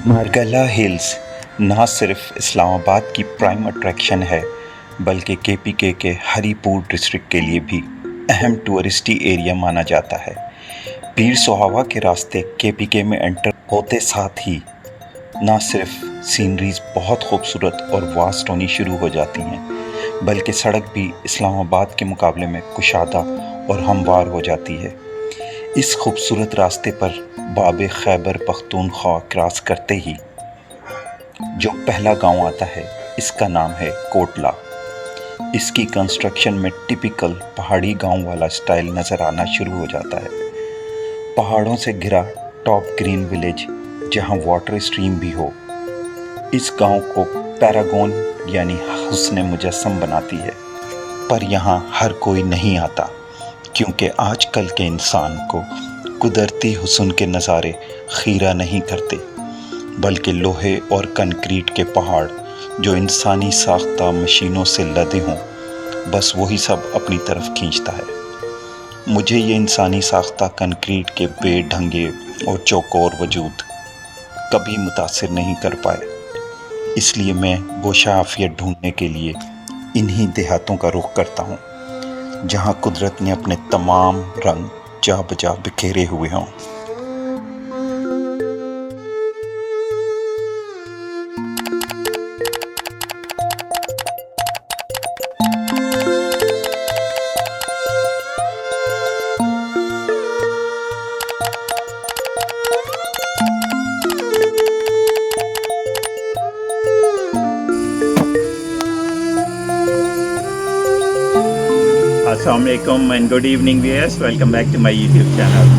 मार्गला hills न सिर्फ इस्लामाबाद की प्राइम अट्रैक्शन है बल्कि केपीके के हरीपुर डिस्ट्रिक्ट के लिए भी अहम टूरिस्टी एरिया माना जाता है। पीर सुहावा के रास्ते केपीके में एंटर होते साथ ही न सिर्फ सीनरीज बहुत खूबसूरत और वास्ट होनी शुरू हो जाती हैं बल्कि सड़क भी इस्लामाबाद के मुकाबले में कुशादा और हमवार हो जाती है। इस खूबसूरत रास्ते पर बाब खैबर पख्तूनख्वा क्रॉस करते ही जो पहला गांव आता है इसका नाम है कोटला। इसकी कंस्ट्रक्शन में टिपिकल पहाड़ी गांव वाला स्टाइल नज़र आना शुरू हो जाता है। पहाड़ों से घिरा टॉप ग्रीन विलेज जहां वाटर स्ट्रीम भी हो, इस गांव को पैरागॉन यानी हुस्न मुजस्सम बनाती है। पर यहाँ हर कोई नहीं आता क्योंकि आजकल के इंसान को कुदरती हुस्न के नज़ारे खीरा नहीं करते बल्कि लोहे और कंक्रीट के पहाड़ जो इंसानी साख्ता मशीनों से लदे हों, बस वही सब अपनी तरफ खींचता है। मुझे ये इंसानी साख्ता कंक्रीट के बेढंगे और चौकोर वजूद कभी मुतासिर नहीं कर पाए, इसलिए मैं गोशा आफियत ढूंढने के लिए इन्हीं देहातों का रुख करता हूँ जहाँ कुदरत ने अपने तमाम रंग जा बजा बिखेरे हुए हों। Assalamualaikum and good evening viewers. Welcome back to my YouTube channel.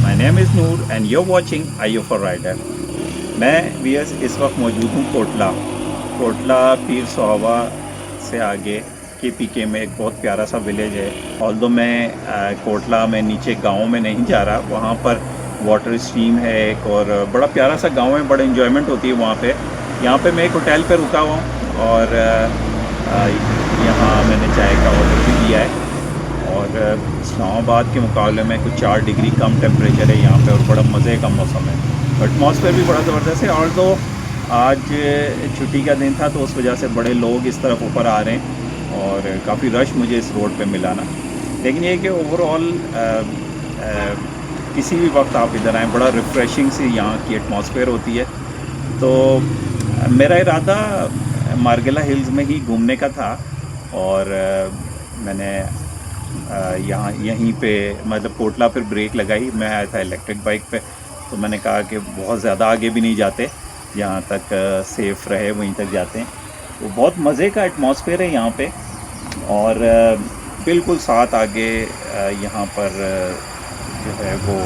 My name is Noor and you're watching IO for Rider. मैं viewers इस वक्त मौजूद हूँ कोटला पीर सुहावा से आगे केपीके में एक बहुत प्यारा सा विलेज है। ऑल्दो मैं कोटला में नीचे गांव में नहीं जा रहा, वहाँ पर वाटर स्ट्रीम है एक और बड़ा प्यारा सा गांव है, बड़ा इन्जॉयमेंट होती है वहाँ पे। यहाँ पे मैं एक होटल पे रुका हुआ हूँ और यहाँ मैंने चाय का ऑर्डर भी दिया है और इस्लामाबाद के मुकाबले में कुछ 4 डिग्री कम टेम्परेचर है यहाँ पे और बड़ा मज़े का मौसम है। एटमॉस्फेयर भी बड़ा ज़बरदस्त है। और तो आज छुट्टी का दिन था तो उस वजह से बड़े लोग इस तरफ ऊपर आ रहे हैं और काफ़ी रश मुझे इस रोड पे मिला ना। लेकिन ये कि ओवरऑल किसी भी वक्त आप इधर आएँ, बड़ा रिफ़्रेशिंग सी यहाँ की एटमॉस्फेयर होती है। तो मेरा इरादा मार्गला हिल्स में ही घूमने का था और मैंने यहीं पे मतलब कोटला पर ब्रेक लगाई। मैं आया था इलेक्ट्रिक बाइक पे, तो मैंने कहा कि बहुत ज़्यादा आगे भी नहीं जाते, जहाँ तक सेफ़ रहे वहीं तक जाते हैं। तो बहुत मज़े का एटमॉस्फेयर है यहाँ पे और बिल्कुल साथ आगे यहाँ पर जो है वो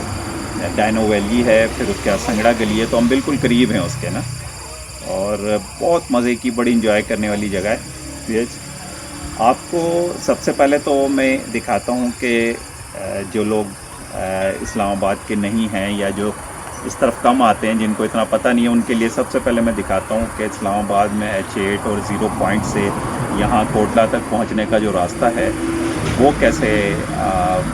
डायनो वैली है, फिर उसके बाद संगड़ा गली है, तो हम बिल्कुल करीब हैं उसके ना। और बहुत मज़े की बड़ी इंजॉय करने वाली जगह है। आपको सबसे पहले तो मैं दिखाता हूँ कि जो लोग इस्लामाबाद के नहीं हैं या जो इस तरफ कम आते हैं, जिनको इतना पता नहीं है, उनके लिए सबसे पहले मैं दिखाता हूँ कि इस्लामाबाद में H8 और 0 पॉइंट से यहाँ कोटला तक पहुँचने का जो रास्ता है वो कैसे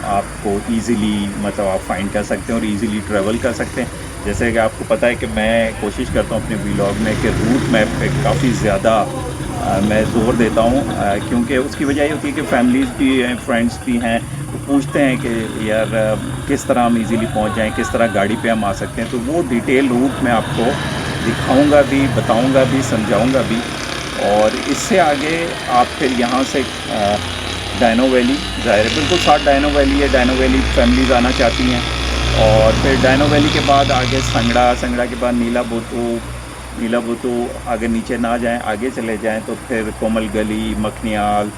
आपको इजीली मतलब आप फाइंड कर सकते हैं और इजीली ट्रैवल कर सकते हैं। जैसे कि आपको पता है कि मैं कोशिश करता हूँ अपने व्लॉग में कि रूट मैप पे काफ़ी ज़्यादा मैं जोर देता हूँ, क्योंकि उसकी वजह ये होती है कि फैमिलीज़ भी हैं, फ्रेंड्स भी हैं, तो पूछते हैं कि यार किस तरह हम इजीली पहुँच जाएँ, किस तरह गाड़ी पे हम आ सकते हैं। तो वो डिटेल रूट मैं आपको दिखाऊंगा भी, बताऊंगा भी, समझाऊंगा भी। और इससे आगे आप फिर यहाँ से डायनो वैली, ज़ाहिर है बिल्कुल साथ डायनो वैली है, डायनो वैली फैमिलीज़ आना चाहती हैं। और फिर डायनो वैली के बाद आगे संगड़ा के बाद नीला बुतू, आगे नीचे ना जाएं, आगे चले जाएं तो फिर कोमल गली, मखनियाल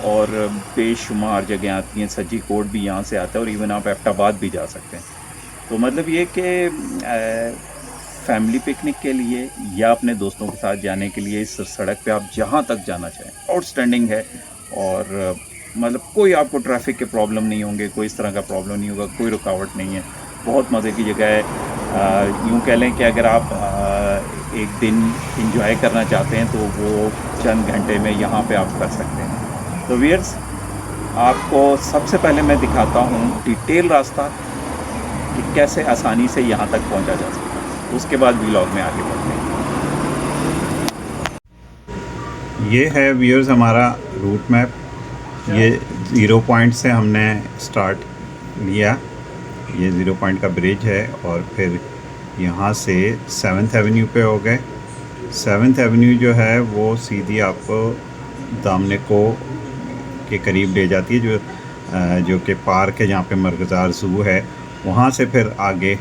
और बेशुमार जगह आती हैं। सज्जी कोट भी यहाँ से आता है और इवन आप एबटाबाद भी जा सकते हैं। तो मतलब ये कि फैमिली पिकनिक के लिए या अपने दोस्तों के साथ जाने के लिए इस सड़क पे आप जहाँ तक जाना चाहें आउटस्टैंडिंग है। और मतलब कोई आपको ट्रैफिक के प्रॉब्लम नहीं होंगे, कोई इस तरह का प्रॉब्लम नहीं होगा, कोई रुकावट नहीं है। बहुत मज़े की जगह है। यूँ कह लें कि अगर आप एक दिन इंजॉय करना चाहते हैं तो वो चंद घंटे में यहाँ पे आप कर सकते हैं। तो व्यूअर्स, आपको सबसे पहले मैं दिखाता हूँ डिटेल रास्ता कि कैसे आसानी से यहाँ तक पहुँचा जा सकता है। उसके बाद व्लॉग में आगे बढ़ते हैं। ये है व्यूअर्स हमारा रूट मैप। ये 0 पॉइंट से हमने स्टार्ट लिया, ये 0 पॉइंट का ब्रिज है, और फिर यहाँ से 7th एवेन्यू पे हो गए। 7th एवेन्यू जो है वो सीधी आपको दामनेको के करीब ले जाती है, जो कि पार्क है जहाँ पे मरगज़ार ज़ू है। वहाँ से फिर आगे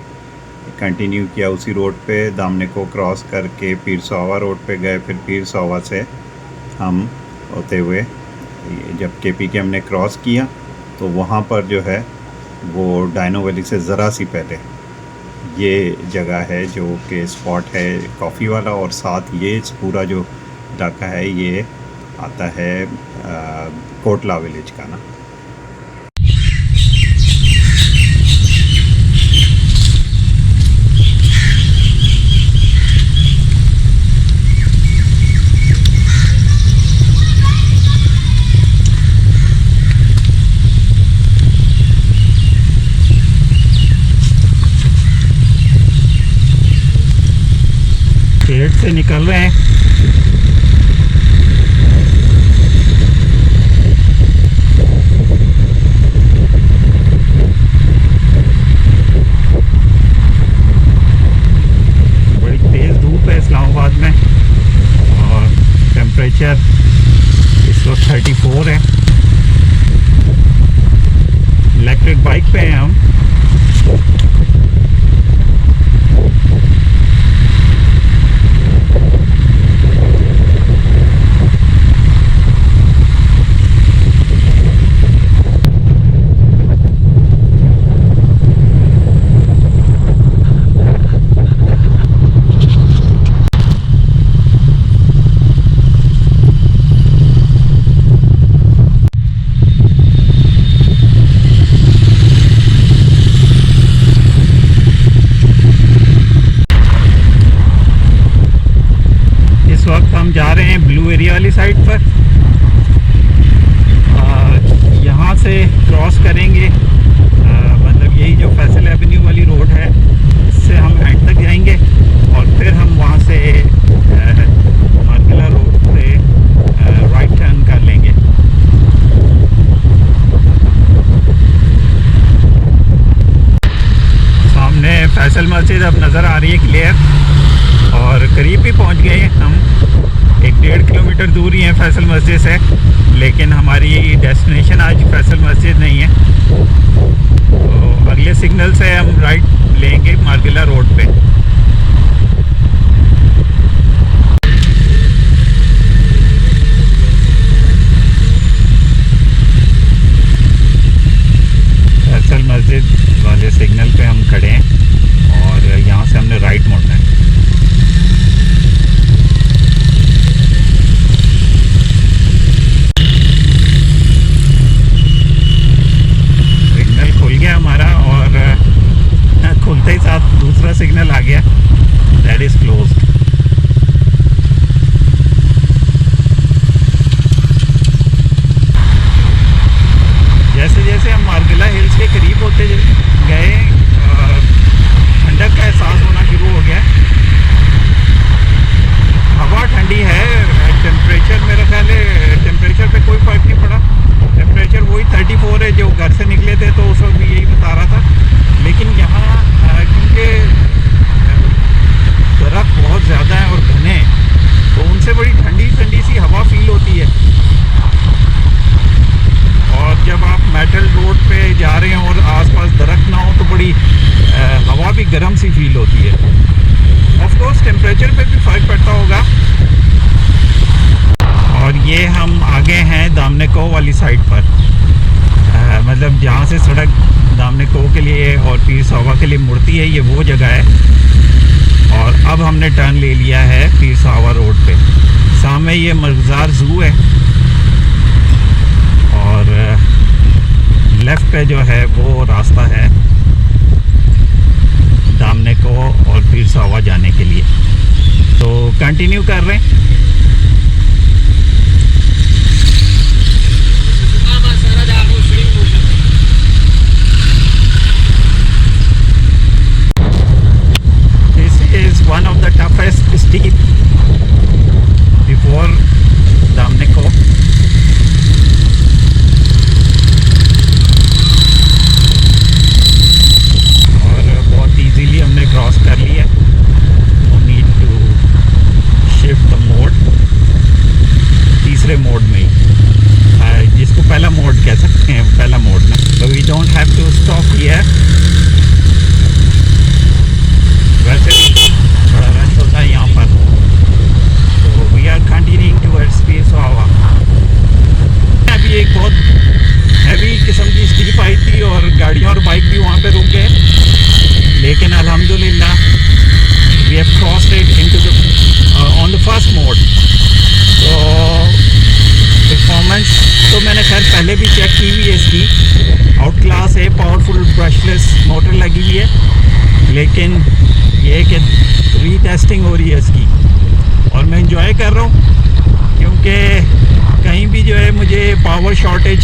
कंटिन्यू किया उसी रोड पे, दामनेको क्रॉस करके पीर सोवा रोड पे गए। फिर पीर सोवा से हम होते हुए जब KPK हमने क्रॉस किया तो वहाँ पर जो है वो डायनो वैली से ज़रा सी पहले ये जगह है जो कि स्पॉट है कॉफ़ी वाला, और साथ ये पूरा जो इलाका है ये आता है कोटला विलेज का ना। गेट से निकल रहे हैं। बड़ी तेज़ धूप है इस्लामाबाद में और टेम्परेचर इस वक्त 34 है। इलेक्ट्रिक बाइक पे हैं हम। जा रहे हैं ब्लू एरिया वाली साइड पर। यहाँ से क्रॉस करेंगे, मतलब यही जो फैसल एवेन्यू वाली रोड है इससे हम एंड तक जाएंगे, और फिर हम वहाँ से मार्गिला रोड से राइट टर्न कर लेंगे। सामने फैसल मस्जिद अब नज़र आ रही है क्लियर, और करीब भी पहुँच गए हम। 1-1.5 किलोमीटर दूर ही है फैसल मस्जिद से, लेकिन हमारी डेस्टिनेशन आज फैसल मस्जिद नहीं है। तो अगले सिग्नल से हम राइट लेंगे मार्गिला रोड पे। फैसल मस्जिद वाले सिग्नल पे हम खड़े हैं और यहाँ से हमने राइट मोड़ना है। खुलते ही साथ दूसरा सिग्नल आ गया, दैट इज़ क्लोज्ड। जैसे जैसे हम मार्गिला हिल्स के करीब होते गए, ठंडक का एहसास होना शुरू हो गया। हवा ठंडी है, टेम्परेचर मेरा ख्याल है टेम्परेचर पे कोई फ़र्क नहीं पड़ा। टेम्परेचर वही 34 है जो घर से निकले थे तो उस वक्त भी यही बता रहा था। लेकिन यहाँ क्योंकि दरख्त बहुत ज़्यादा है और घने, तो उनसे बड़ी ठंडी ठंडी सी हवा फील होती है। और जब आप मेटल रोड पे जा रहे हैं और आसपास दरख्त ना हो तो बड़ी हवा भी गर्म सी फील होती है। ऑफ कोर्स टेम्परेचर पे भी फ़र्क पड़ता होगा। और ये हम आगे हैं दामनेको वाली साइड पर, मतलब जहाँ से सड़क दामनेको के लिए और पीर सोवा के लिए मुड़ती है, ये वो जगह है। और अब हमने टर्न ले लिया है पीर सोवा रोड पे। सामने ये मरगज़ार ज़ू है और लेफ़्ट पे जो है वो रास्ता है दामनेको और पीर सोवा जाने के लिए। तो कंटिन्यू कर रहे हैं। toughest steep before Damnico. और बहुत इजीली हमने क्रॉस कर लिया. No need to shift the mode. तीसरे मोड में ही, जिसको पहला मोड कह सकते हैं, पहला मोड में. So we don't have to stop here. वैसे भी बड़ा रश होता है यहाँ पर. तो वी आर कंटिन्यूइंग टुवर्ड्स पेसोवा. अभी एक बहुत हैवी किस्म की स्टीप आई थी और गाड़ियाँ और बाइक भी वहाँ पे रुक गए, लेकिन अल्हम्दुलिल्लाह we have crossed it into the on the first mode. तो परफॉर्मेंस तो मैंने खैर पहले भी चेक की हुई है इसकी. आउट क्लास है, पावरफुल ब्रशलेस मोटर लगी हुई है, लेकिन ये है कि रीटेस्टिंग हो रही है इसकी और मैं इंजॉय कर रहा हूँ, क्योंकि कहीं भी जो है मुझे पावर शॉर्टेज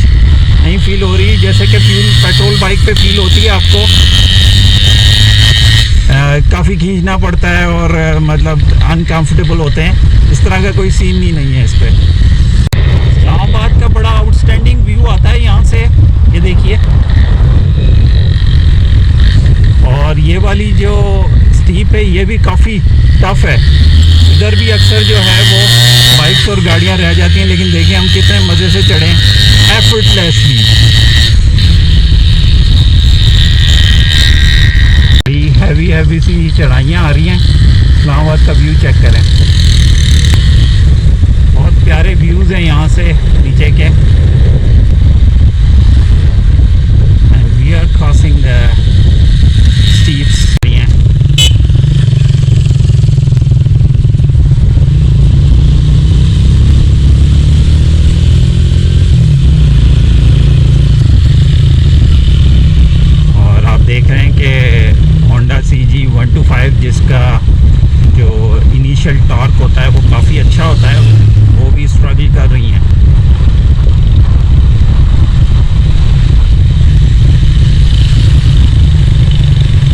नहीं फील हो रही, जैसे कि फ्यूल पेट्रोल बाइक पे फील होती है आपको. काफ़ी खींचना पड़ता है और मतलब अनकंफर्टेबल होते हैं. इस तरह का कोई सीन ही नहीं है इस पर. इस्लामाबाद का बड़ा आउटस्टैंडिंग व्यू आता है यहाँ से, ये देखिए. और ये वाली जो स्टीप है ये भी काफ़ी टफ है. इधर भी अक्सर जो है वो बाइक्स और गाड़ियाँ रह जाती हैं, लेकिन देखिए हम कितने मज़े से चढ़े एफर्टलेसली. हैवी सी चढ़ाइयाँ आ रही हैं. इस्लामाबाद का व्यू चेक करें, बहुत प्यारे व्यूज़ हैं यहाँ से नीचे के. And we are crossing the steps. और आप देख रहे हैं कि होंडा CG 125 जिसका जो इनिशियल टॉर्क होता है वो काफ़ी अच्छा होता है, वो भी स्ट्रगल कर रही हैं.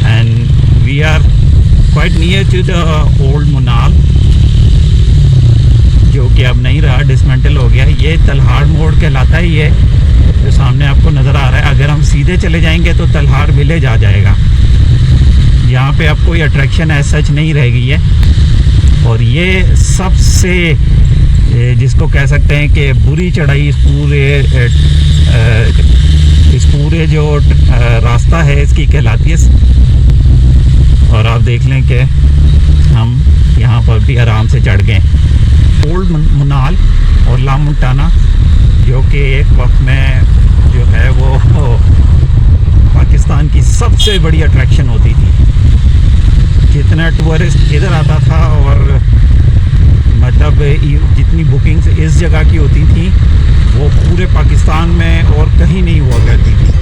And we are quite near to the old Monal, जो कि अब नहीं रहा, डिसमेंटल हो गया. ये तलहार मोड़ कहलाता है, ये जो सामने आपको नज़र आ रहा है. अगर हम सीधे चले जाएंगे तो तलहार विलेज आ जाएगा. यहाँ पे अब कोई अट्रैक्शन एज सच नहीं रह गई है. और ये सबसे जिसको कह सकते हैं कि बुरी चढ़ाई इस पूरे जो रास्ता है इसकी कहलाती है. और आप देख लें कि हम यहाँ पर भी आराम से चढ़ गए. ओल्ड मुनाल और ला मोंटाना, जो कि एक वक्त में जो है वो पाकिस्तान की सबसे बड़ी अट्रैक्शन होती थी. जितना टूरिस्ट इधर आता था और मतलब जितनी बुकिंग्स इस जगह की होती थी वो पूरे पाकिस्तान में और कहीं नहीं हुआ करती थी.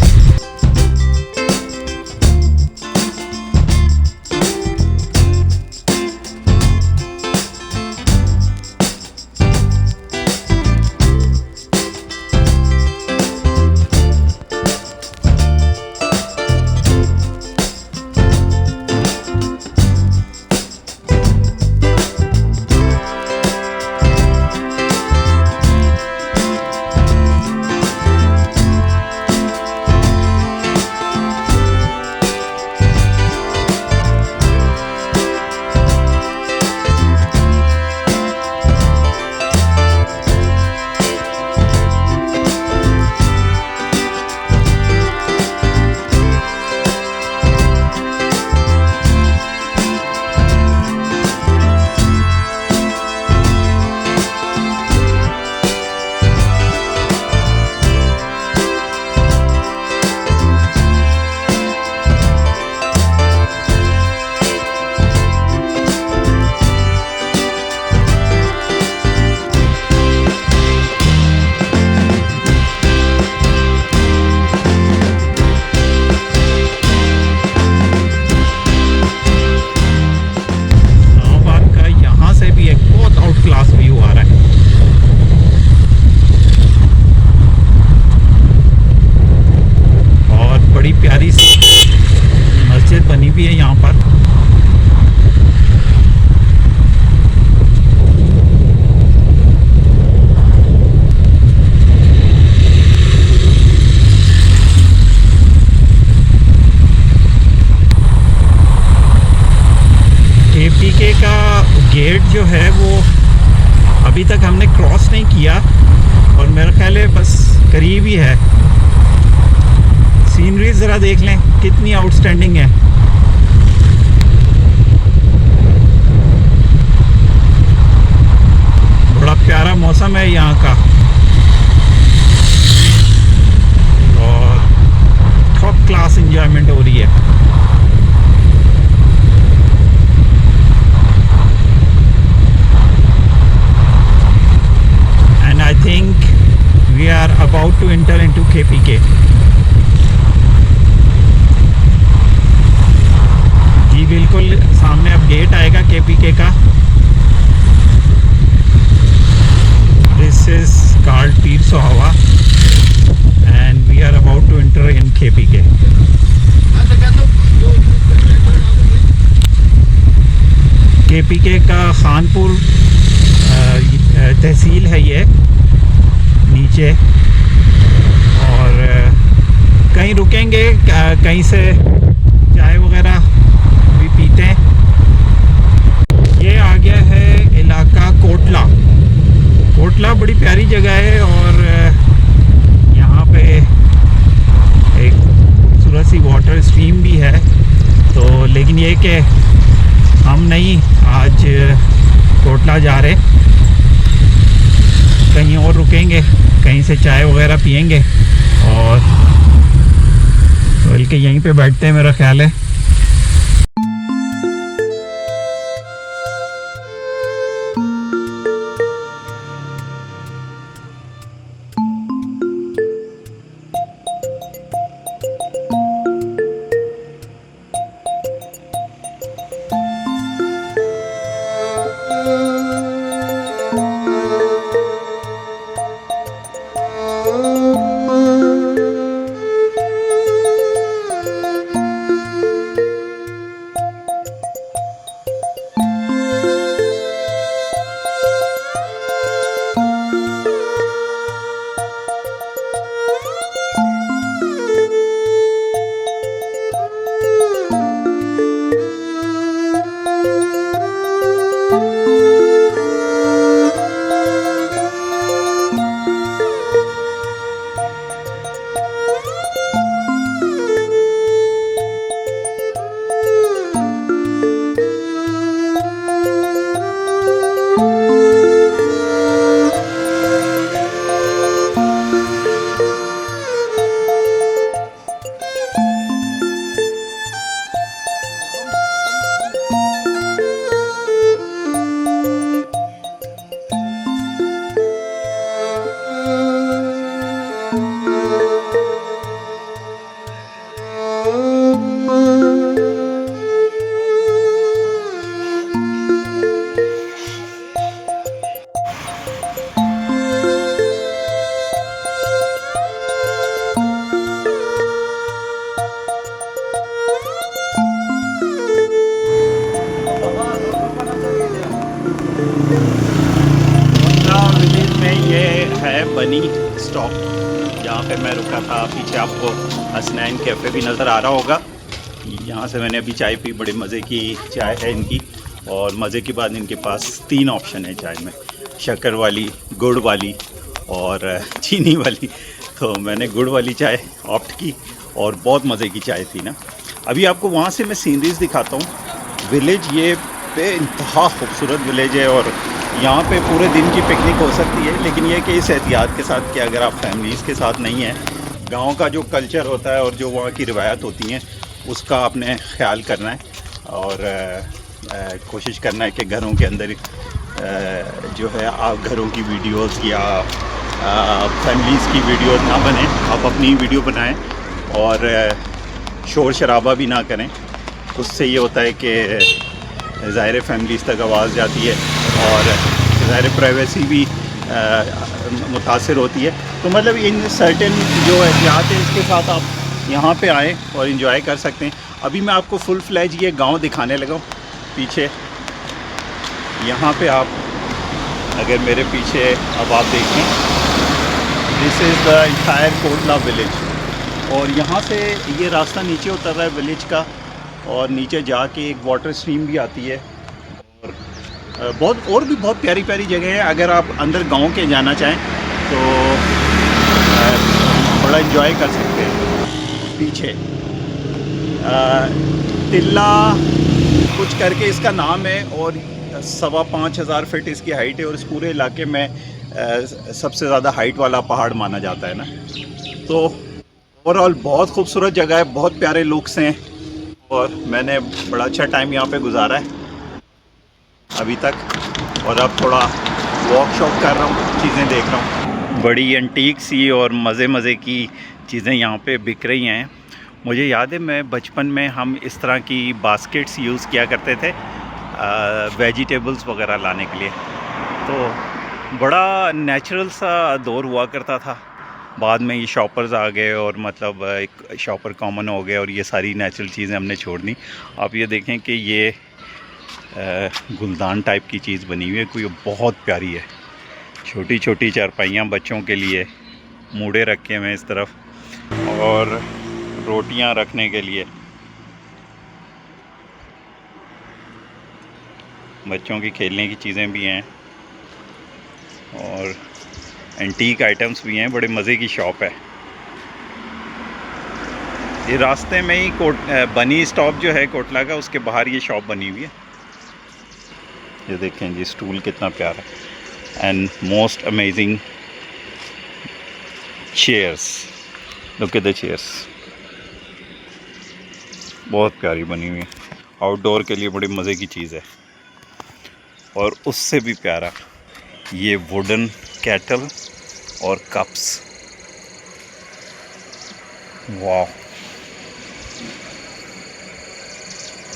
केपीके का गेट जो है वो अभी तक हमने क्रॉस नहीं किया और मेरा ख्याल है बस करीब ही है। सीनरी ज़रा देख लें कितनी आउटस्टैंडिंग है। बड़ा प्यारा मौसम है यहाँ का और टॉप क्लास एंजॉयमेंट हो रही है। And I think we are about to enter into KPK. जी बिल्कुल सामने अब गेट आएगा KPK का। This is called Pir Sohawa and we are about to enter in KPK. KPK का खानपुर तहसील है ये नीचे, और कहीं रुकेंगे, कहीं से चाय वगैरह भी पीते हैं। ये आ गया है इलाका कोटला। कोटला बड़ी प्यारी जगह है और यहाँ पे एक खूबसूरत सी वाटर स्ट्रीम भी है। तो लेकिन ये कि हम नहीं आज कोटला जा रहे, कहीं और रुकेंगे, कहीं से चाय वगैरह पियेंगे और बल्कि यहीं पे बैठते हैं मेरा ख्याल है। विलेज में ये है बनी स्टॉप, जहाँ पे मैं रुका था। पीछे आपको हसनैन कैफ़े भी नज़र आ रहा होगा। यहाँ से मैंने अभी चाय पी, बड़े मज़े की चाय है इनकी। और मज़े की बात, इनके पास 3 ऑप्शन है चाय में, शक्कर वाली, गुड़ वाली और चीनी वाली। तो मैंने गुड़ वाली चाय ऑप्ट की और बहुत मज़े की चाय थी ना। अभी आपको वहाँ से मैं सीनरीज दिखाता हूँ। विलेज ये बेइंतहा खूबसूरत विलेज है और यहाँ पे पूरे दिन की पिकनिक हो सकती है, लेकिन ये कि इस एहतियात के साथ कि अगर आप फैमिलीज़ के साथ नहीं हैं, गांव का जो कल्चर होता है और जो वहाँ की रिवायत होती हैं उसका आपने ख्याल करना है और कोशिश करना है कि घरों के अंदर जो है आप घरों की वीडियोस या फैमिलीज़ की वीडियोस ना बने, आप अपनी वीडियो बनाएं और शोर शराबा भी ना करें। उससे ये होता है कि ज़ाहिर फैमिलीज़ तक आवाज़ जाती है और ज़ाहिर प्राइवेसी भी मुतासिर होती है। तो मतलब इन सर्टेन जो एहतियात है इसके साथ आप यहाँ पे आएँ और इन्जॉय कर सकते हैं। अभी मैं आपको फुल फ्लैज ये गांव दिखाने लगा हूँ। पीछे यहाँ पे आप अगर मेरे पीछे अब आप देखें, this is the entire Kotla village. और यहाँ से ये रास्ता नीचे उतर रहा है विलेज का और नीचे जाके एक वाटर स्ट्रीम भी आती है बहुत और भी बहुत प्यारी प्यारी जगह है। अगर आप अंदर गांव के जाना चाहें तो बड़ा एंजॉय कर सकते हैं। पीछे टिल्ला कुछ करके इसका नाम है और 5,500 फीट इसकी हाइट है और इस पूरे इलाके में सबसे ज़्यादा हाइट वाला पहाड़ माना जाता है ना। तो ओवरऑल बहुत खूबसूरत जगह है, बहुत प्यारे लुक्स हैं और मैंने बड़ा अच्छा टाइम यहाँ पे गुजारा है अभी तक। और अब थोड़ा वॉक शॉक कर रहा हूँ, चीज़ें देख रहा हूँ। बड़ी एंटीक सी और मज़े की चीज़ें यहाँ पे बिक रही हैं। मुझे याद है मैं बचपन में हम इस तरह की बास्केट्स यूज़ किया करते थे वेजिटेबल्स वगैरह लाने के लिए। तो बड़ा नेचुरल सा दौर हुआ करता था। बाद में ये शॉपर्स आ गए और मतलब एक शॉपर कॉमन हो गए और ये सारी नेचुरल चीज़ें हमने छोड़ दी। आप ये देखें कि ये गुलदान टाइप की चीज़ बनी हुई है, कोई बहुत प्यारी है। छोटी छोटी चारपाइयाँ बच्चों के लिए, मूड़े रखे हुए हैं इस तरफ और रोटियां रखने के लिए। बच्चों की खेलने की चीज़ें भी हैं और एंटीक आइटम्स भी हैं। बड़े मज़े की शॉप है। ये रास्ते में ही बनी स्टॉप जो है कोटला का, उसके बाहर ये शॉप बनी हुई है। ये देखें जी, स्टूल कितना प्यारा है and most amazing chairs. Look at the chairs, बहुत प्यारी बनी हुई है। आउटडोर के लिए बड़ी मज़े की चीज़ है। और उससे भी प्यारा ये वुडन कैटल और कप्स। वाह,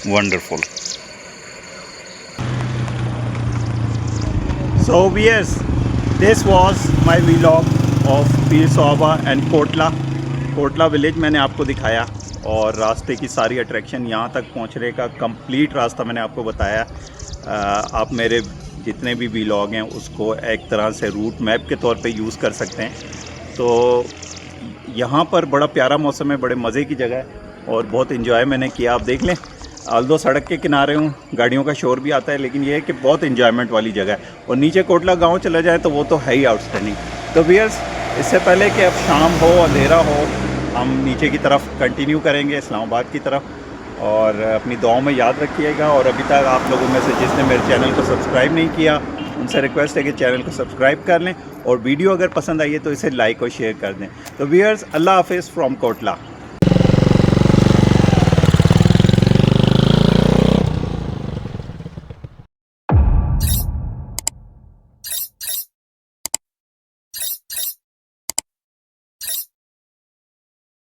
wonderful. So viewers, this was my vlog of Pir सोहाबा and Kotla village मैंने आपको दिखाया और रास्ते की सारी अट्रैक्शन, यहाँ तक पहुँचने का कंप्लीट रास्ता मैंने आपको बताया। आप मेरे जितने भी व्लॉग हैं उसको एक तरह से रूट मैप के तौर पे यूज़ कर सकते हैं। तो यहाँ पर बड़ा प्यारा मौसम है, बड़े मज़े की जगह है और बहुत इन्जॉय मैंने किया। आप देख लें, आल्दो सड़क के किनारे हूँ, गाड़ियों का शोर भी आता है, लेकिन ये है कि बहुत इन्जॉयमेंट वाली जगह है। और नीचे कोटला गांव चला जाए तो वो तो है ही आउटस्टैंडिंग। तो व्यूअर्स, इससे पहले कि अब शाम हो, अंधेरा हो, हम नीचे की तरफ कंटिन्यू करेंगे, इस्लामाबाद की तरफ। और अपनी दुआओं में याद रखिएगा। और अभी तक आप लोगों में से जिसने मेरे चैनल को सब्सक्राइब नहीं किया, उनसे रिक्वेस्ट है कि चैनल को सब्सक्राइब कर लें और वीडियो अगर पसंद आई है तो इसे लाइक और शेयर कर दें। तो व्यूअर्स, अल्लाह हाफिज़ फ्रॉम कोटला।